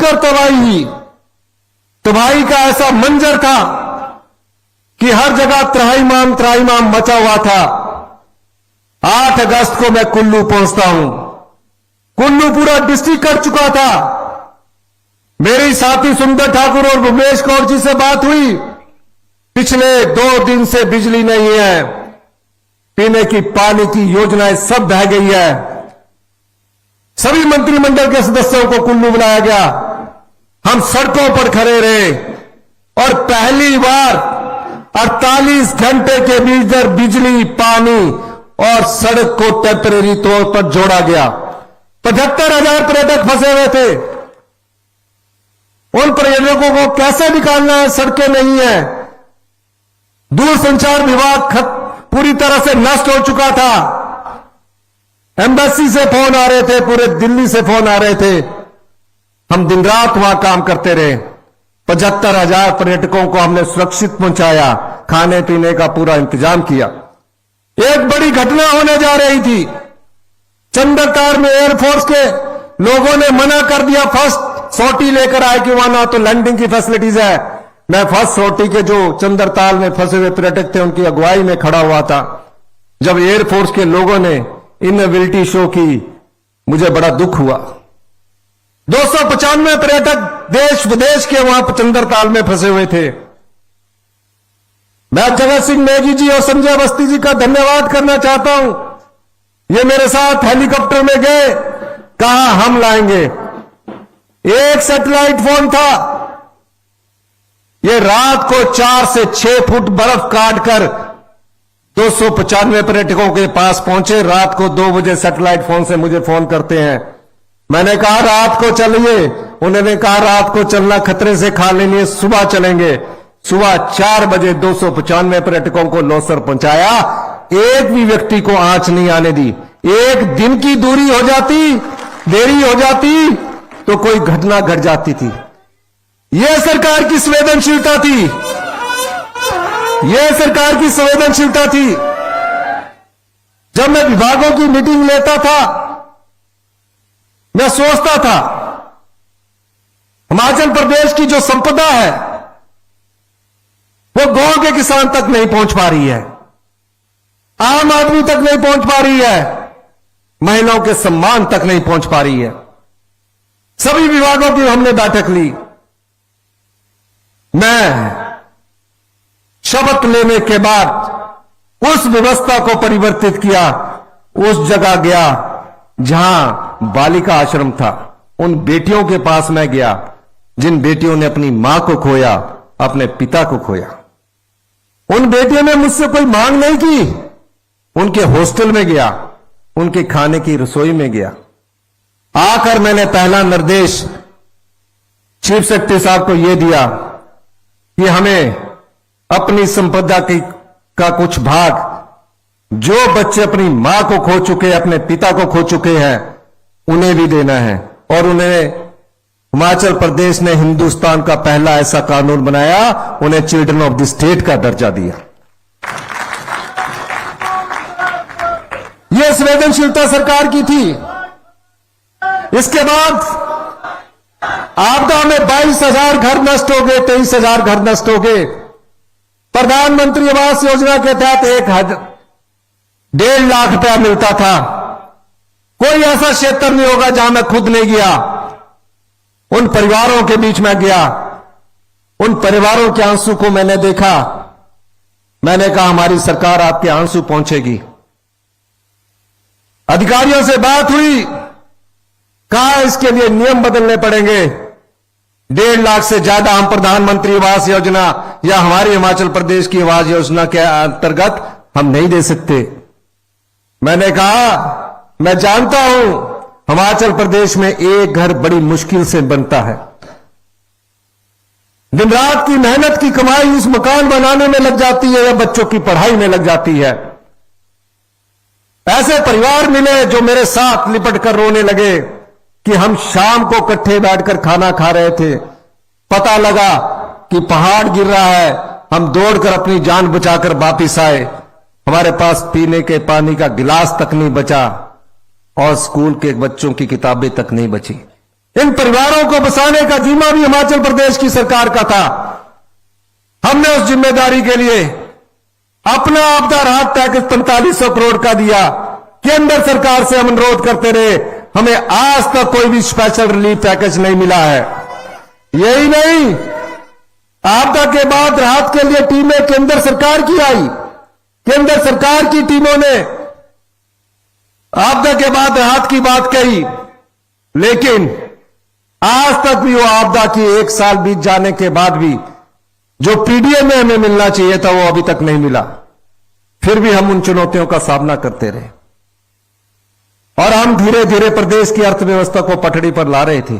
कर तबाही हुई। तबाही का ऐसा मंजर था कि हर जगह त्राहिमाम मचा हुआ था। 8 अगस्त को मैं कुल्लू पहुंचता हूं। कुल्लू पूरा डिस्ट्रिक्ट कर चुका था। मेरी साथी सुंदर ठाकुर और भूमेश कौर जी से बात हुई। पिछले 2 दिन से बिजली नहीं है, पीने की पानी की योजनाएं सब बह गई है। सभी मंत्रिमंडल के सदस्यों को कुल्लू बुलाया गया। हम सड़कों पर खड़े रहे और पहली बार 48 घंटे के भीतर बिजली, पानी और सड़क को टेम्परेरी तौर पर जोड़ा गया। 75,000 पर्यटक फंसे हुए थे। उन पर्यटकों को कैसे निकालना है? सड़कें नहीं है। दूरसंचार विभाग पूरी तरह से नष्ट हो चुका था। एम्बेसी से फोन आ रहे थे, पूरे दिल्ली से फोन आ रहे थे। हम दिन रात वहां काम करते रहे। 75,000 पर्यटकों को हमने सुरक्षित पहुंचाया, खाने पीने का पूरा इंतजाम किया। एक बड़ी घटना होने जा रही थी। चंद्रताल में एयरफोर्स के लोगों ने मना कर दिया फर्स्ट सॉर्टी लेकर आए कि वहां ना तो लैंडिंग की फैसिलिटीज है। मैं फर्स्ट सॉर्टी के जो चंद्रताल में फंसे हुए पर्यटक थे उनकी अगुवाई में खड़ा हुआ था। जब एयरफोर्स के लोगों ने इनएबिलिटी शो की, मुझे बड़ा दुख हुआ। 295 पर्यटक देश विदेश के वहां पर चंद्रताल में फंसे हुए थे। मैं जगत सिंह नेगी जी और संजय अवस्थी जी का धन्यवाद करना चाहता हूं। ये मेरे साथ हेलीकॉप्टर में गए, कहा हम लाएंगे। एक सैटेलाइट फोन था। ये रात को 4 से 6 फुट बर्फ काटकर 295 पर्यटकों के पास पहुंचे। रात को 2 बजे सैटेलाइट फोन से मुझे फोन करते हैं। मैंने कहा रात को चलिए। उन्होंने कहा रात को चलना खतरे से खाली नहीं, सुबह चलेंगे। सुबह 4 बजे 295 पर्यटकों को लोसर पहुंचाया। एक भी व्यक्ति को आंच नहीं आने दी। एक दिन की दूरी हो जाती, देरी हो जाती तो कोई घटना घट जाती थी। यह सरकार की संवेदनशीलता थी। यह सरकार की संवेदनशीलता थी। जब मैं विभागों की मीटिंग लेता था, मैं सोचता था हिमाचल प्रदेश की जो संपदा है वो गांव के किसान तक नहीं पहुंच पा रही है, आम आदमी तक नहीं पहुंच पा रही है, महिलाओं के सम्मान तक नहीं पहुंच पा रही है। सभी विभागों की हमने बैठक ली। मैं शपथ लेने के बाद उस व्यवस्था को परिवर्तित किया। उस जगह गया जहां बालिका आश्रम था। उन बेटियों के पास मैं गया जिन बेटियों ने अपनी मां को खोया, अपने पिता को खोया। उन बेटियों ने मुझसे कोई मांग नहीं की। उनके हॉस्टल में गया, उनके खाने की रसोई में गया। आकर मैंने पहला निर्देश चीफ सेक्रेटरी साहब को यह दिया कि हमें अपनी संपदा का कुछ भाग, जो बच्चे अपनी मां को खो चुके, अपने पिता को खो चुके हैं, उन्हें भी देना है। और उन्हें हिमाचल प्रदेश ने हिंदुस्तान का पहला ऐसा कानून बनाया, उन्हें चिल्ड्रन ऑफ द स्टेट का दर्जा दिया। यह संवेदनशीलता सरकार की थी। इसके बाद आपदा में 22,000 घर नष्ट हो गए, 23,000 घर नष्ट हो गए। प्रधानमंत्री आवास योजना के तहत 1.5 लाख रुपया मिलता था। कोई ऐसा क्षेत्र नहीं होगा जहां मैं खुद नहीं गया। उन परिवारों के बीच में गया, उन परिवारों के आंसू को मैंने देखा। मैंने कहा हमारी सरकार आपके आंसू पहुंचेगी। अधिकारियों से बात हुई, कहा इसके लिए नियम बदलने पड़ेंगे। 1.5 लाख से ज्यादा हम प्रधानमंत्री आवास योजना या हमारी हिमाचल प्रदेश की आवास योजना के अंतर्गत हम नहीं दे सकते। मैंने कहा मैं जानता हूं हिमाचल प्रदेश में एक घर बड़ी मुश्किल से बनता है। दिन रात की मेहनत की कमाई उस मकान बनाने में लग जाती है या बच्चों की पढ़ाई में लग जाती है। ऐसे परिवार मिले जो मेरे साथ लिपट कर रोने लगे कि हम शाम को इकट्ठे बैठकर खाना खा रहे थे, पता लगा कि पहाड़ गिर रहा है, हम दौड़कर अपनी जान बचाकर वापिस आए। हमारे पास पीने के पानी का गिलास तक नहीं बचा और स्कूल के बच्चों की किताबें तक नहीं बची। इन परिवारों को बसाने का जिम्मा भी हिमाचल प्रदेश की सरकार का था। हमने उस जिम्मेदारी के लिए अपना आपदा राहत पैकेज 4500 करोड़ का दिया। केंद्र सरकार से हम अनुरोध करते रहे, हमें आज तक कोई भी स्पेशल रिलीफ पैकेज नहीं मिला है। यही नहीं, आपदा के बाद राहत के लिए टीमें केंद्र सरकार की आई। केंद्र सरकार की टीमों ने आपदा के बाद राहत की बात कही, लेकिन आज तक भी वो आपदा की 1 साल बीत जाने के बाद भी जो पीडीए में हमें मिलना चाहिए था वो अभी तक नहीं मिला। फिर भी हम उन चुनौतियों का सामना करते रहे और हम धीरे धीरे प्रदेश की अर्थव्यवस्था को पटड़ी पर ला रहे थे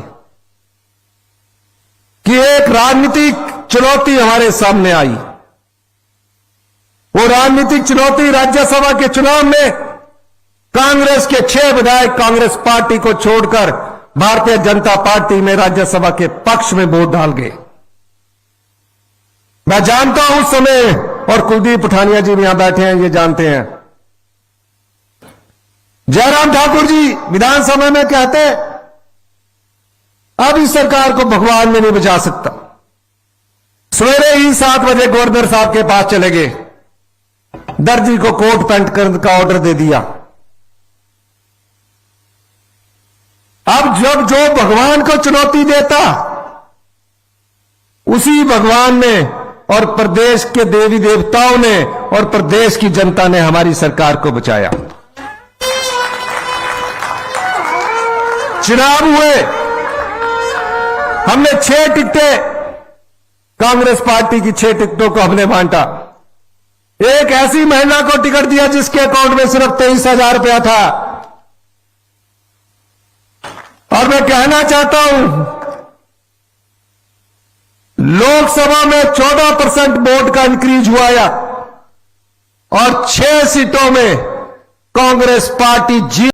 कि एक राजनीतिक चुनौती हमारे सामने आई। वो राजनीतिक चुनौती राज्यसभा के चुनाव में कांग्रेस के 6 विधायक कांग्रेस पार्टी को छोड़कर भारतीय जनता पार्टी में राज्यसभा के पक्ष में वोट डाल गए। मैं जानता हूं उस समय, और कुलदीप पठानिया जी भी यहां बैठे हैं, ये जानते हैं, जयराम ठाकुर जी विधानसभा में कहते अब इस सरकार को भगवान में नहीं बचा सकता। सवेरे ही 7 बजे गवर्नर साहब के पास चले गए, दर्जी को कोट पैंट का ऑर्डर दे दिया। अब जब जो भगवान को चुनौती देता, उसी भगवान ने और प्रदेश के देवी देवताओं ने और प्रदेश की जनता ने हमारी सरकार को बचाया। चुनाव हुए, हमने 6 टिकटें, कांग्रेस पार्टी की 6 टिकटों को हमने बांटा। एक ऐसी महिला को टिकट दिया जिसके अकाउंट में सिर्फ 23,000 रुपया था। और मैं कहना चाहता हूं, लोकसभा में 14% वोट का इंक्रीज हुआ और 6 सीटों में कांग्रेस पार्टी जीत